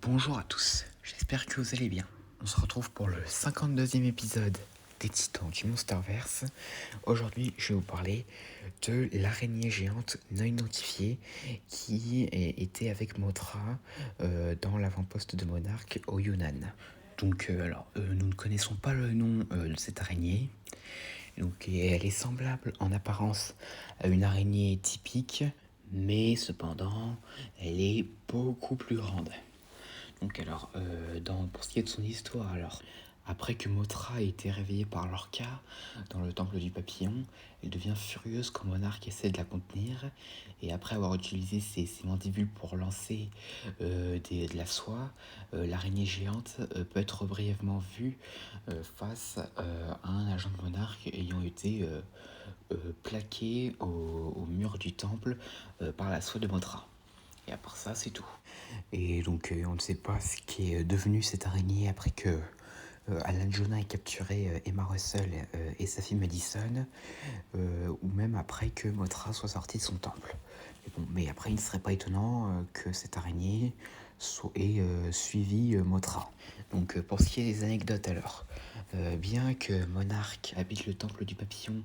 Bonjour à tous, j'espère que vous allez bien. On se retrouve pour le 52e épisode des Titans du Monsterverse. Aujourd'hui, je vais vous parler de l'araignée géante non identifiée qui était avec Mothra dans l'avant-poste de Monarque au Yunnan. Donc, nous ne connaissons pas le nom de cette araignée. Donc, elle est semblable en apparence à une araignée typique, mais cependant, elle est beaucoup plus grande. Donc pour ce qui est de son histoire, après que Mothra ait été réveillée par Lorca dans le temple du papillon, elle devient furieuse quand Monarque essaie de la contenir, et après avoir utilisé ses mandibules pour lancer de la soie, l'araignée géante peut être brièvement vue face à un agent de Monarque ayant été plaqué au mur du temple par la soie de Mothra. Et à part ça, c'est tout. Et donc, on ne sait pas ce qui est devenu cette araignée après que Alan Jonah ait capturé Emma Russell et sa fille Madison, ou même après que Mothra soit sortie de son temple. Mais après, il ne serait pas étonnant que cette araignée ait suivi Mothra. Donc, pour ce qui est des anecdotes bien que Monarque habite le temple du papillon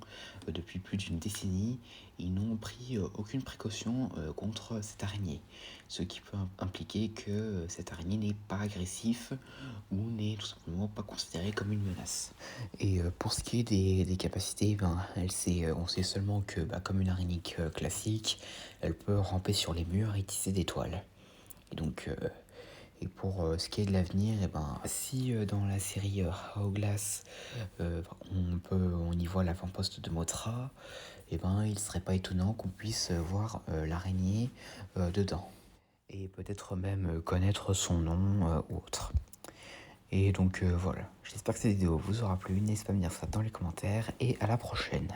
depuis plus d'une décennie, ils n'ont pris aucune précaution contre cette araignée, ce qui peut impliquer que cette araignée n'est pas agressive ou n'est tout simplement pas considérée comme une menace. Et pour ce qui est des capacités, on sait seulement que, comme une araignée classique, elle peut ramper sur les murs et tisser des toiles. Et donc, et pour ce qui est de l'avenir, si dans la série Hourglass, on y voit l'avant-poste de Mothra, il serait pas étonnant qu'on puisse voir l'araignée dedans. Et peut-être même connaître son nom ou autre. Et donc voilà, j'espère que cette vidéo vous aura plu, n'hésitez pas à me dire ça dans les commentaires, et à la prochaine.